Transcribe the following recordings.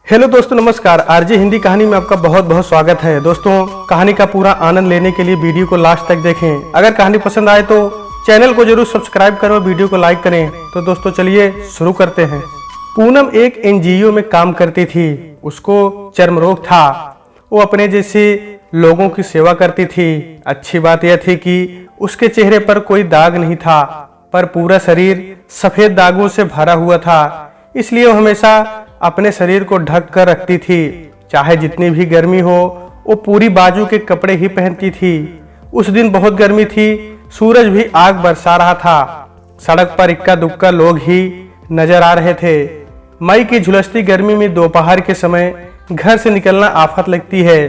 Hello दोस्तों, नमस्कार। RJ Hindi कहानी में आपका बहुत बहुत स्वागत है। दोस्तों, कहानी का पूरा आनंद लेने के लिए वीडियो को लास्ट तक देखें। अगर कहानी पसंद आए तो चैनल को जरूर सब्सक्राइब करें और वीडियो को लाइक करें। तो दोस्तों चलिए शुरू करते हैं। पूनम एक एनजीओ में काम करती थी। उसको चर्म रोग था। वो अपने जैसे लोगों की सेवा करती थी। अच्छी बात यह थी कि उसके चेहरे पर कोई दाग नहीं था, पर पूरा शरीर सफेद दागों से भरा हुआ था। इसलिए वो हमेशा अपने शरीर को ढक कर रखती थी। चाहे जितनी भी गर्मी हो, वो पूरी बाजू के कपड़े ही पहनती थी। उस दिन बहुत गर्मी थी। सूरज भी आग बरसा रहा था। सड़क पर इक्का दुक्का लोग ही नजर आ रहे थे। मई की झुलसती गर्मी में दोपहर के समय घर से निकलना आफत लगती है।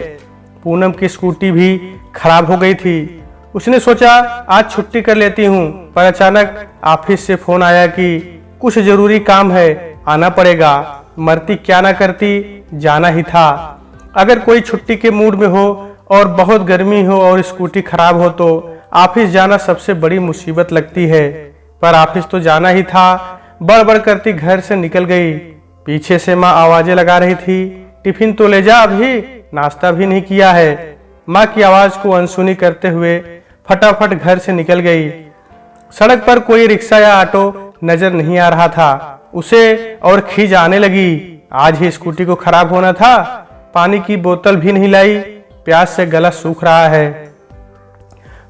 पूनम की स्कूटी भी खराब हो गई थी। उसने सोचा आज छुट्टी कर लेती हूँ, पर अचानक ऑफिस से फोन आया कि कुछ जरूरी काम है, आना पड़ेगा। मरती क्या ना करती, जाना ही था। अगर कोई छुट्टी के मूड में हो और बहुत गर्मी हो और स्कूटी खराब हो तो ऑफिस जाना सबसे बड़ी मुसीबत लगती है। पर ऑफिस तो जाना ही था। बड़बड़ करती घर से निकल गई। पीछे से माँ आवाजें लगा रही थी, टिफिन तो ले जा, अभी नाश्ता भी नहीं किया है। माँ की आवाज को अनसुनी करते हुए फटाफट घर से निकल गई। सड़क पर कोई रिक्शा या ऑटो नजर नहीं आ रहा था। उसे और खींच आने लगी। आज ही स्कूटी को खराब होना था। पानी की बोतल भी नहीं लाई। प्यास से गला सूख रहा है।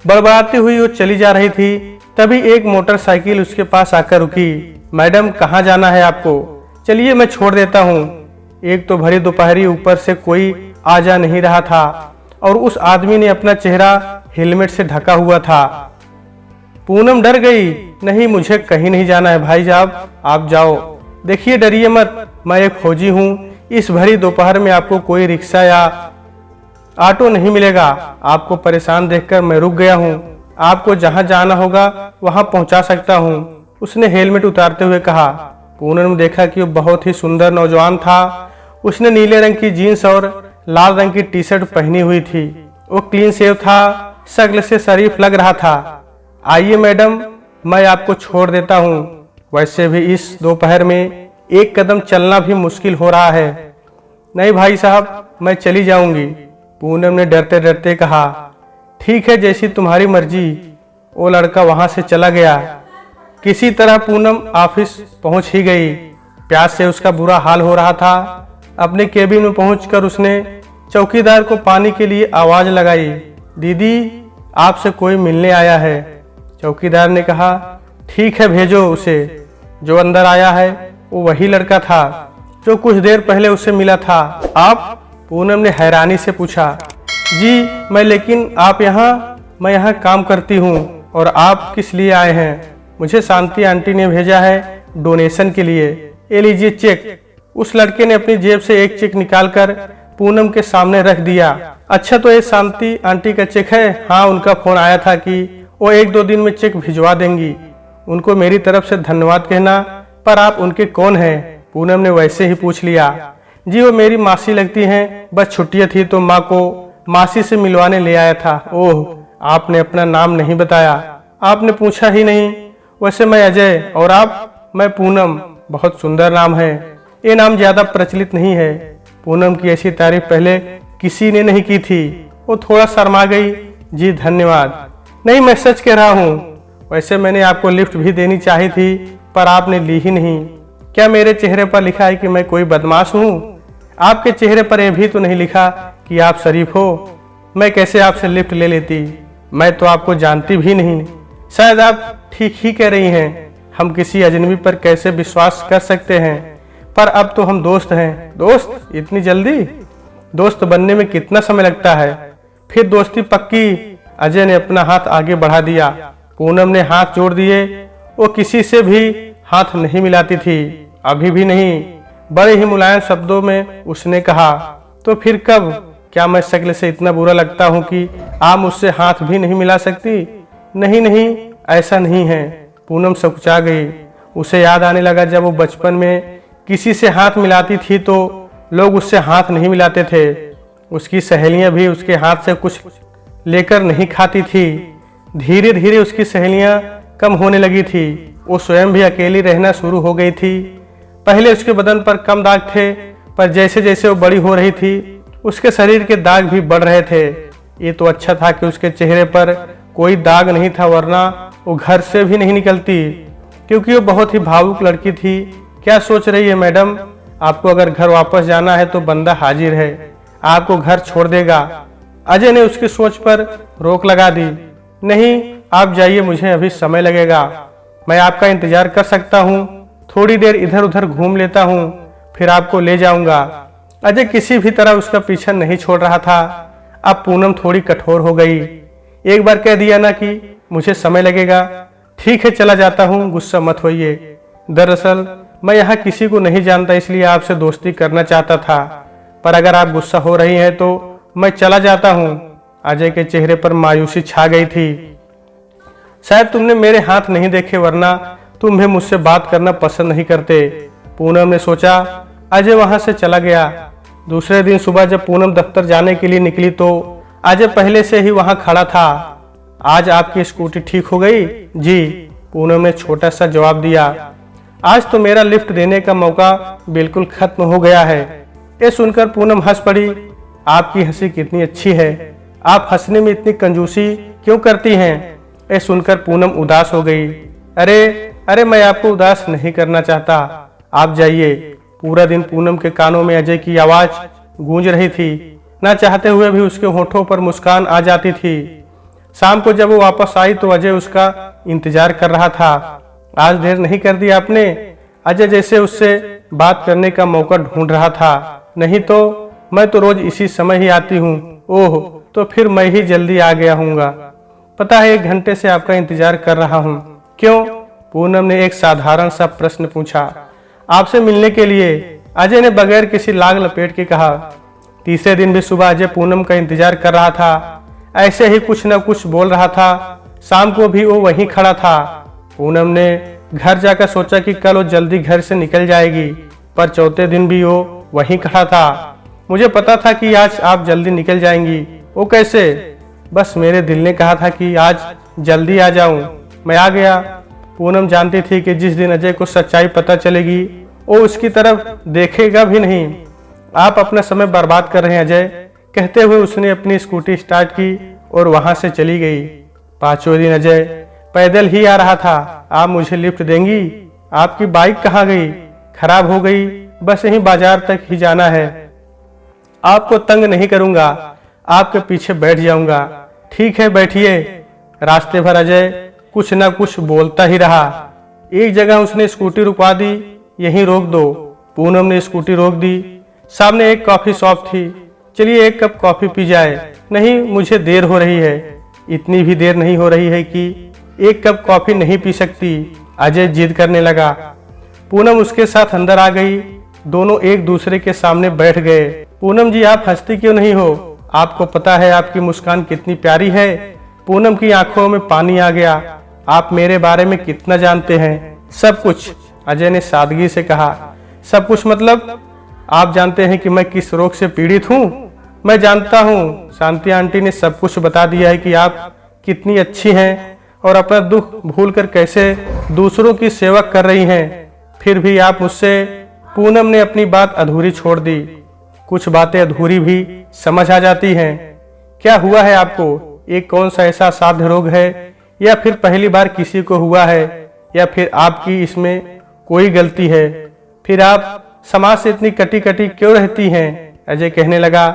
बड़बड़ाती हुई वो चली जा रही थी। तभी एक मोटरसाइकिल उसके पास आकर रुकी। मैडम, कहाँ जाना है आपको? चलिए मैं छोड़ देता हूँ। एक तो भरी दोपहरी, ऊपर से कोई आ जा नहीं रहा था और उस आदमी ने अपना चेहरा हेलमेट से ढका हुआ था। पूनम डर गई। नहीं, मुझे कहीं नहीं जाना है भाई साहब, आप जाओ। देखिए, डरिए मत, मैं एक फौजी हूँ। इस भरी दोपहर में आपको कोई रिक्शा या ऑटो नहीं मिलेगा। आपको परेशान देखकर मैं रुक गया हूँ। आपको जहाँ जाना होगा वहाँ पहुँचा सकता हूँ, उसने हेलमेट उतारते हुए कहा। पूनम ने देखा कि वो बहुत ही सुंदर नौजवान था। उसने नीले रंग की जीन्स और लाल रंग की टी शर्ट पहनी हुई थी। वो क्लीन शेव था, शक्ल से शरीफ लग रहा था। आइए मैडम, मैं आपको छोड़ देता हूँ। वैसे भी इस दोपहर में एक कदम चलना भी मुश्किल हो रहा है। नहीं भाई साहब, मैं चली जाऊंगी, पूनम ने डरते डरते कहा। ठीक है, जैसी तुम्हारी मर्जी। वो लड़का वहां से चला गया। किसी तरह पूनम ऑफिस पहुंच ही गई। प्यास से उसका बुरा हाल हो रहा था। अपने केबिन में पहुंचकर उसने चौकीदार को पानी के लिए आवाज लगाई। दीदी, आपसे कोई मिलने आया है। चौकीदार ने कहा, ठीक है, भेजो उसे। जो अंदर आया है वो वही लड़का था जो कुछ देर पहले उससे मिला था। आप? पूनम ने हैरानी से पूछा। जी लेकिन आप यहाँ? मैं यहाँ काम करती हूँ। और आप किस लिए आए हैं? मुझे शांति आंटी ने भेजा है डोनेशन के लिए। ये लीजिए चेक। उस लड़के ने अपनी जेब से एक चेक निकालकर पूनम के सामने रख दिया। अच्छा, तो ये शांति आंटी का चेक है? हाँ, उनका फोन आया था कि वो 1-2 दिन में चेक भिजवा देंगी। उनको मेरी तरफ से धन्यवाद कहना। पर आप उनके कौन हैं? पूनम ने वैसे ही पूछ लिया। जी, वो मेरी मासी लगती हैं। बस छुट्टियां थी तो माँ को मासी से मिलवाने ले आया था। ओह, आपने अपना नाम नहीं बताया। आपने पूछा ही नहीं। वैसे मैं अजय और आप? मैं पूनम। बहुत सुंदर नाम है। ये नाम ज्यादा प्रचलित नहीं है। पूनम की ऐसी तारीफ पहले किसी ने नहीं की थी। वो थोड़ा शर्मा गई। जी धन्यवाद। नहीं, मैं सच कह रहा हूँ। वैसे मैंने आपको लिफ्ट भी देनी चाहिए थी, पर आपने ली ही नहीं। क्या मेरे चेहरे पर लिखा है कि मैं कोई बदमाश हूँ? आपके चेहरे पर यह भी तो नहीं लिखा कि आप शरीफ हो। मैं कैसे आपसे लिफ्ट ले लेती? मैं तो आपको जानती भी नहीं। शायद आप ठीक ही कह रही हैं। हम किसी अजनबी पर कैसे विश्वास कर सकते हैं? पर अब तो हम दोस्त हैं। दोस्त? इतनी जल्दी? दोस्त बनने में कितना समय लगता है? फिर दोस्ती पक्की। अजय ने अपना हाथ आगे बढ़ा दिया। पूनम ने हाथ जोड़ दिए। वो किसी से भी हाथ नहीं मिलाती थी, अभी भी नहीं। बड़े ही मुलायम शब्दों में उसने कहा, तो फिर कब? क्या मैं शक्ल से इतना बुरा लगता हूँ कि आप मुझसे हाथ भी नहीं मिला सकती? नहीं नहीं, ऐसा नहीं है। पूनम सकुचा गई। उसे याद आने लगा जब वो बचपन में किसी से हाथ मिलाती थी तो लोग उससे हाथ नहीं मिलाते थे। उसकी सहेलियां भी उसके हाथ से कुछ लेकर नहीं खाती थी। धीरे धीरे उसकी सहेलियां कम होने लगी थी। वो स्वयं भी अकेली रहना शुरू हो गई थी। पहले उसके बदन पर कम दाग थे, पर जैसे जैसे वो बड़ी हो रही थी उसके शरीर के दाग भी बढ़ रहे थे। ये तो अच्छा था कि उसके चेहरे पर कोई दाग नहीं था, वरना वो घर से भी नहीं निकलती, क्योंकि वो बहुत ही भावुक लड़की थी। क्या सोच रही है मैडम? आपको अगर घर वापस जाना है तो बंदा हाजिर है, आपको घर छोड़ देगा। अजय ने उसकी सोच पर रोक लगा दी। नहीं, आप जाइए, मुझे अभी समय लगेगा, मैं आपका इंतजार कर सकता हूँ, थोड़ी देर इधर उधर घूम लेता हूँ, फिर आपको ले जाऊंगा। अजय किसी भी तरह उसका पीछा नहीं छोड़ रहा था। अब पूनम थोड़ी कठोर हो गई। एक बार कह दिया ना कि मुझे समय लगेगा, ठीक है चला जाता हूँ, गुस्सा मत होइए। दरअसल मैं यहाँ किसी को नहीं जानता, इसलिए आपसे दोस्ती करना चाहता था, पर अगर आप गुस्सा हो रही हैं तो मैं चला जाता हूँ। अजय के चेहरे पर मायूसी छा गई थी। शायद तुमने मेरे हाथ नहीं देखे, वरना तुम भी मुझसे बात करना पसंद नहीं करते। पूनम ने सोचा। अजय वहां से चला गया। दूसरे दिन सुबह जब पूनम दफ्तर जाने के लिए निकली तो अजय पहले से ही वहां खड़ा था। आज आपकी स्कूटी ठीक हो गई? जी, पूनम ने छोटा सा जवाब दिया। आज तो मेरा लिफ्ट देने का मौका बिल्कुल खत्म हो गया है। ये सुनकर पूनम हंस पड़ी। आपकी हंसी कितनी अच्छी है, आप हंसने में इतनी कंजूसी क्यों करती हैं? ये सुनकर पूनम उदास हो गई। अरे अरे, मैं आपको उदास नहीं करना चाहता, आप जाइए। पूरा दिन पूनम के कानों में अजय की आवाज गूंज रही थी। ना चाहते हुए भी उसके होठों पर मुस्कान आ जाती थी। शाम को जब वो वापस आई तो अजय उसका इंतजार कर रहा था। आज देर नहीं कर दी आपने? अजय जैसे उससे बात करने का मौका ढूंढ रहा था। नहीं तो मैं तो रोज इसी समय ही आती हूँ। ओह, तो फिर मैं ही जल्दी आ गया हूँगा। पता है 1 घंटे से आपका इंतजार कर रहा हूँ। क्यों? पूनम ने एक साधारण सा प्रश्न पूछा। आपसे मिलने के लिए, अजय ने बगैर किसी लाग लपेट के कहा। तीसरे दिन भी सुबह अजय पूनम का इंतजार कर रहा था। ऐसे ही कुछ न कुछ बोल रहा था। शाम को भी वो वहीं खड़ा था। पूनम ने घर जाकर सोचा कि कल वो जल्दी घर से निकल जाएगी, पर चौथे दिन भी वो वहीं खड़ा था। मुझे पता था कि आज आप जल्दी निकल जाएंगी। वो कैसे? बस मेरे दिल ने कहा था कि आज जल्दी आ जाऊं, मैं आ गया। पूनम जानती थी कि जिस दिन अजय को सच्चाई पता चलेगी वो उसकी तरफ देखेगा भी नहीं। आप अपना समय बर्बाद कर रहे हैं अजय, कहते हुए उसने अपनी स्कूटी स्टार्ट की और वहां से चली गई। 5वें दिन अजय पैदल ही आ रहा था। आप मुझे लिफ्ट देंगी? आपकी बाइक कहाँ गई? खराब हो गई, बस यहीं बाजार तक ही जाना है। आपको तंग नहीं करूंगा, आपके पीछे बैठ जाऊंगा। ठीक है, बैठिए। रास्ते भर अजय कुछ ना कुछ बोलता ही रहा। एक जगह उसने स्कूटी रुकवा दी। यहीं रोक दो। पूनम ने स्कूटी रोक दी। सामने एक कॉफी शॉप थी। चलिए 1 कप कॉफी पी जाए। नहीं, मुझे देर हो रही है। इतनी भी देर नहीं हो रही है कि 1 कप कॉफी नहीं पी सकती। अजय जिद करने लगा। पूनम उसके साथ अंदर आ गई। दोनों एक दूसरे के सामने बैठ गए। पूनम जी, आप हंसती क्यों नहीं हो? आपको पता है आपकी मुस्कान कितनी प्यारी है? पूनम की आंखों में पानी आ गया। आप मेरे बारे में कितना जानते हैं? सब कुछ, अजय ने सादगी से कहा। सब कुछ मतलब? आप जानते हैं कि मैं किस रोग से पीड़ित हूँ? मैं जानता हूँ। शांति आंटी ने सब कुछ बता दिया है कि आप कितनी अच्छी हैं और अपना दुख भूलकर कैसे दूसरों की सेवा कर रही हैं। फिर भी आप मुझसे। पूनम ने अपनी बात अधूरी छोड़ दी। कुछ बातें अधूरी भी समझ आ जाती हैं। क्या हुआ है आपको? एक कौन सा ऐसा असाध्य रोग है, या फिर पहली बार किसी को हुआ है, या फिर आपकी इसमें कोई गलती है? फिर आप समाज से इतनी कटी कटी क्यों रहती हैं? अजय कहने लगा।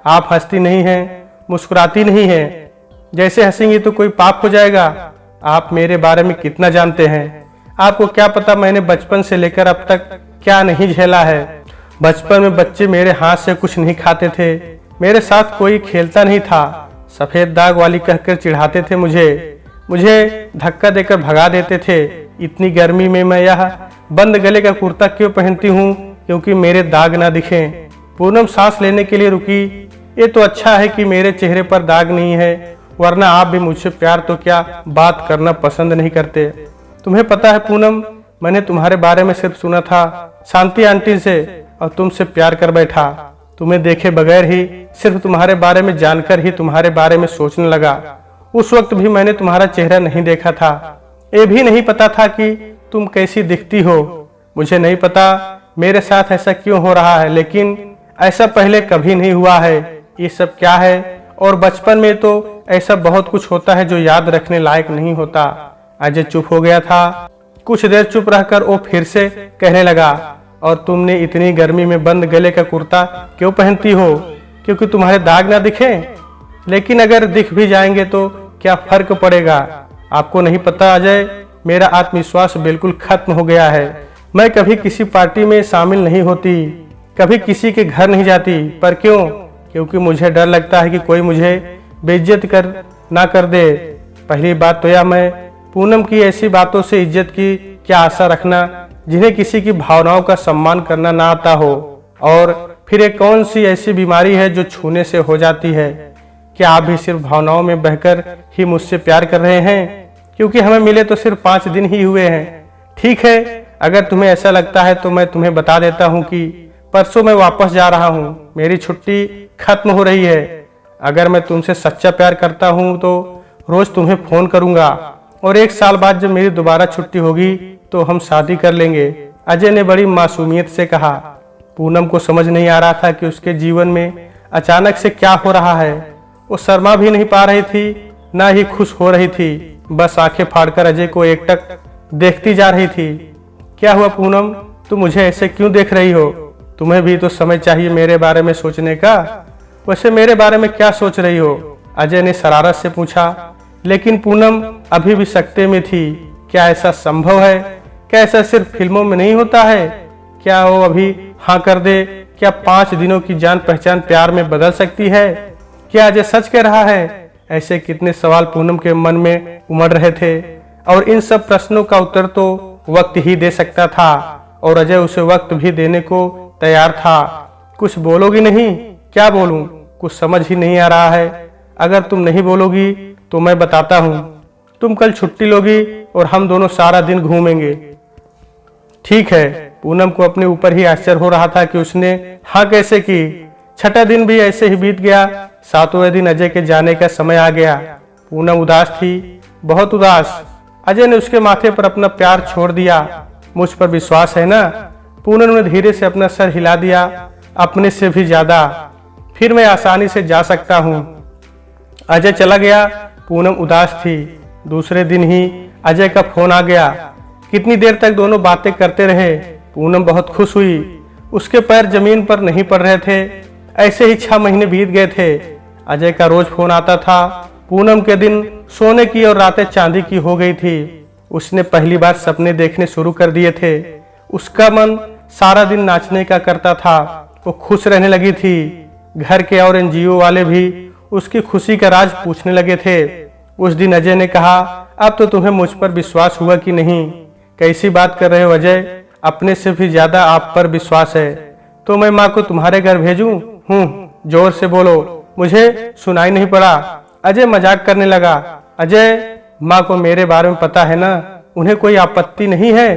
आप हंसती नहीं हैं, मुस्कुराती नहीं हैं। जैसे हंसेंगी तो कोई पाप हो जाएगा। आप मेरे बारे में कितना जानते हैं? आपको क्या पता मैंने बचपन से लेकर अब तक क्या नहीं झेला है। बचपन में बच्चे मेरे हाथ से कुछ नहीं खाते थे, मेरे साथ कोई खेलता नहीं था, सफेद दाग वाली कहकर चिढ़ाते थे मुझे धक्का देकर भगा देते थे। इतनी गर्मी में मैं यह बंद गले का कुर्ता क्यों पहनती हूँ? क्योंकि मेरे दाग ना दिखें। पूनम सांस लेने के लिए रुकी। ये तो अच्छा है कि मेरे चेहरे पर दाग नहीं है, वरना आप भी मुझसे प्यार तो क्या बात करना पसंद नहीं करते। तुम्हें पता है पूनम, मैंने तुम्हारे बारे में सिर्फ सुना था शांति आंटी से, और तुमसे प्यार कर बैठा। तुम्हें देखे बगैर ही, सिर्फ तुम्हारे बारे में जानकर ही तुम्हारे बारे में सोचने लगा। उस वक्त भी मैंने तुम्हारा चेहरा नहीं देखा था। ये भी नहीं पता था कि तुम कैसी दिखती हो। मुझे नहीं पता मेरे साथ ऐसा क्यों हो रहा है, लेकिन ऐसा पहले कभी नहीं हुआ है, ये सब क्या है। और बचपन में तो ऐसा बहुत कुछ होता है जो याद रखने लायक नहीं होता। अजय चुप हो गया था। कुछ देर चुप रहकर वो फिर से कहने लगा, और तुमने इतनी गर्मी में बंद गले का कुर्ता क्यों पहनती हो? क्योंकि तुम्हारे दाग ना दिखे? लेकिन अगर दिख भी जाएंगे तो क्या फर्क पड़ेगा? आपको नहीं पता अजय, मेरा आत्मविश्वास बिल्कुल खत्म हो गया है। मैं कभी किसी पार्टी में शामिल नहीं होती, कभी किसी के घर नहीं जाती। पर क्यों? क्योंकि मुझे डर लगता है कि कोई मुझे बेइज्जत ना कर दे। पहली बात तो यह, मैं पूनम की ऐसी बातों से इज्जत की क्या आशा रखना जिन्हें किसी की भावनाओं का सम्मान करना ना आता हो। और फिर एक कौन सी ऐसी बीमारी है जो छूने से हो जाती है? क्या आप भी सिर्फ भावनाओं में बहकर ही मुझसे प्यार कर रहे हैं? क्योंकि हमें मिले तो सिर्फ 5 दिन ही हुए हैं। ठीक है, अगर तुम्हें ऐसा लगता है तो मैं तुम्हें बता देता हूँ कि परसों मैं वापस जा रहा हूँ। मेरी छुट्टी खत्म हो रही है। अगर मैं तुमसे सच्चा प्यार करता हूँ तो रोज तुम्हें फोन करूंगा, और 1 साल बाद जब मेरी दोबारा छुट्टी होगी तो हम शादी कर लेंगे। अजय ने बड़ी मासूमियत से कहा। पूनम को समझ नहीं आ रहा था कि उसके जीवन में अचानक से क्या हो रहा है। वो शर्मा भी नहीं पा रही थी, ना ही खुश हो रही थी। बस आंखें फाड़कर अजय को एकटक देखती जा रही थी। क्या हुआ पूनम, तुम मुझे ऐसे क्यों देख रही हो? तुम्हें भी तो समय चाहिए मेरे बारे में सोचने का। वैसे मेरे बारे में क्या सोच रही हो? अजय ने शरारत से पूछा। लेकिन पूनम अभी भी सकते में थी। क्या ऐसा संभव है? क्या ऐसा सिर्फ फिल्मों में नहीं होता है? क्या वो अभी हाँ कर दे? क्या 5 दिनों की जान पहचान प्यार में बदल सकती है? क्या अजय सच कह रहा है? ऐसे कितने सवाल पूनम के मन में उमड़ रहे थे, और इन सब प्रश्नों का उत्तर तो वक्त ही दे सकता था, और अजय उसे वक्त भी देने को तैयार था। कुछ बोलोगी नहीं? क्या बोलूं? कुछ समझ ही नहीं आ रहा है। अगर तुम नहीं बोलोगी तो मैं बताता हूँ। तुम कल छुट्टी लोगी और हम दोनों सारा दिन घूमेंगे। ठीक है। पूनम को अपने ऊपर ही आश्चर्य हो रहा था कि उसने हाँ कैसे की। 6ठा दिन भी ऐसे ही बीत गया। 7वें दिन अजय के जाने का समय आ गया। पूनम उदास थी, बहुत उदास। अजय ने उसके माथे पर अपना प्यार छोड़ दिया। मुझ पर विश्वास है ना? पूनम ने धीरे से अपना सर हिला दिया। अपने से भी ज्यादा। फिर मैं आसानी से जा सकता हूँ। अजय चला गया। पूनम उदास थी। दूसरे दिन ही अजय का फोन आ गया। कितनी देर तक दोनों बातें करते रहे। पूनम बहुत खुश हुई। उसके पैर जमीन पर नहीं पड़ रहे थे। ऐसे ही 6 महीने बीत गए थे। अजय का रोज फोन आता था। पूनम के दिन सोने की और रातें चांदी की हो गई थी। उसने पहली बार सपने देखने शुरू कर दिए थे। उसका मन सारा दिन नाचने का करता था। वो खुश रहने लगी थी। घर के और एनजीओ वाले भी उसकी खुशी का राज पूछने लगे थे। उस दिन अजय ने कहा, अब तो तुम्हें मुझ पर विश्वास हुआ कि नहीं? कैसी बात कर रहे हो अजय? अपने से भी ज्यादा आप पर विश्वास है। तो मैं माँ को तुम्हारे घर भेजूं? जोर से बोलो, मुझे सुनाई नहीं पड़ा। अजय मजाक करने लगा। अजय, माँ को मेरे बारे में पता है ना? उन्हें कोई आपत्ति नहीं है?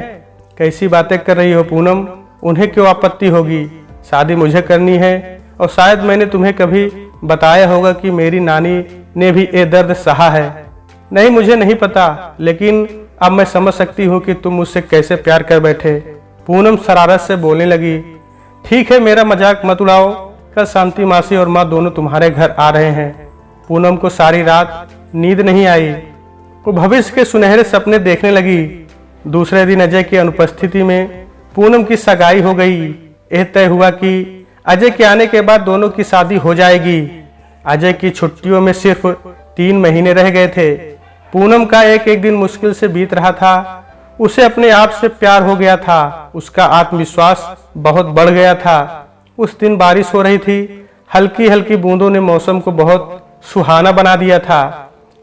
कैसी बातें कर रही हो पूनम? उन्हें क्यों आपत्ति होगी? शादी मुझे करनी है। और शायद मैंने तुम्हें कभी बताया होगा कि मेरी नानी ने भी ये दर्द सहा है। नहीं, मुझे नहीं पता, लेकिन अब मैं समझ सकती हूँ कि तुम मुझसे कैसे प्यार कर बैठे। पूनम शरारत से बोलने लगी। ठीक है, मेरा मजाक मत उड़ाओ। कल शांति मासी और माँ दोनों तुम्हारे घर आ रहे हैं। पूनम को सारी रात नींद नहीं आई। वो भविष्य के सुनहरे सपने देखने लगी। दूसरे दिन अजय की अनुपस्थिति में पूनम की सगाई हो गई। यह तय हुआ कि अजय के आने के बाद दोनों की शादी हो जाएगी। अजय की छुट्टियों में सिर्फ 3 महीने रह गए थे। पूनम का एक एक दिन मुश्किल से बीत रहा था। उसे अपने आप से प्यार हो गया था। उसका आत्मविश्वास बहुत बढ़ गया था। उस दिन बारिश हो रही थी। हल्की हल्की बूंदों ने मौसम को बहुत सुहाना बना दिया था।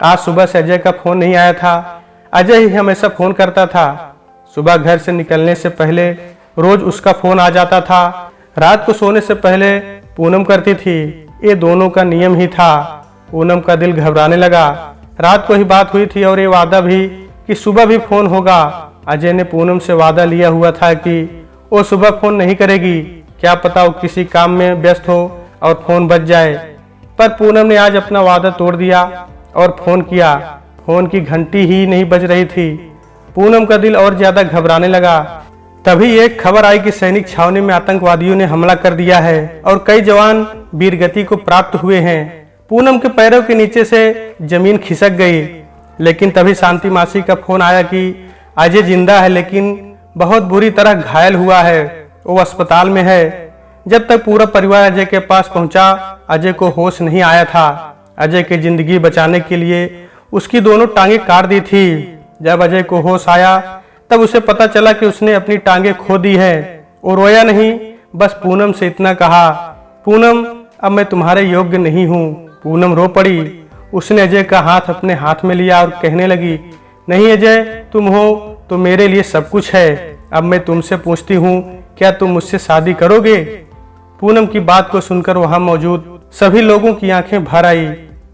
आज सुबह से अजय का फोन नहीं आया था। अजय ही हमेशा फोन करता था। सुबह घर से निकलने से पहले रोज उसका फोन आ जाता था। रात को सोने से पहले पूनम करती थी। ये दोनों का नियम ही था। पूनम का दिल घबराने लगा। रात को ही बात हुई थी और ये वादा भी कि सुबह भी फोन होगा। अजय ने पूनम से वादा लिया हुआ था कि वो सुबह फोन नहीं करेगी। क्या पता वो किसी काम में व्यस्त हो और फोन बज जाए। पर पूनम ने आज अपना वादा तोड़ दिया और फोन किया। फोन की घंटी ही नहीं बज रही थी। पूनम का दिल और ज्यादा घबराने लगा। तभी एक खबर आई कि सैनिक छावनी में आतंकवादियों ने हमला कर दिया है और कई जवान वीरगति को प्राप्त हुए हैं। पूनम के पैरों के नीचे से जमीन खिसक गई। लेकिन तभी शांति मासी का फोन आया कि अजय जिंदा है, लेकिन बहुत बुरी तरह घायल हुआ है, वो अस्पताल में है। जब तक पूरा परिवार अजय के पास पहुंचा, अजय को होश नहीं आया था। अजय की जिंदगी बचाने के लिए उसकी दोनों टांगे काट दी थी। जब अजय को होश आया तब उसे पता चला कि उसने अपनी टांगे खो दी है। वो रोया नहीं, बस पूनम से इतना कहा, पूनम अब मैं तुम्हारे योग्य नहीं हूँ। पूनम रो पड़ी। उसने अजय का हाथ अपने हाथ में लिया और कहने लगी, नहीं अजय, तुम हो तो मेरे लिए सब कुछ है। अब मैं तुमसे पूछती हूँ, क्या तुम मुझसे शादी करोगे? पूनम की बात को सुनकर वहां मौजूद सभी लोगों की आंखें भर आई।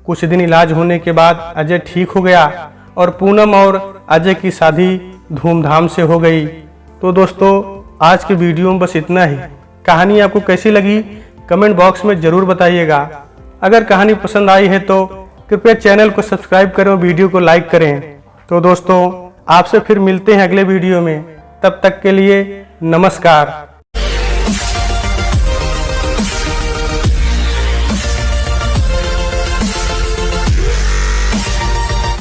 कुछ दिन इलाज होने के बाद अजय ठीक हो गया और पूनम और अजय की शादी धूमधाम से हो गई। तो दोस्तों, आज की वीडियो में बस इतना ही। कहानी आपको कैसी लगी कमेंट बॉक्स में जरूर बताइएगा। अगर कहानी पसंद आई है तो कृपया चैनल को सब्सक्राइब करें और वीडियो को लाइक करें। तो दोस्तों, आपसे फिर मिलते हैं अगले वीडियो में। तब तक के लिए नमस्कार।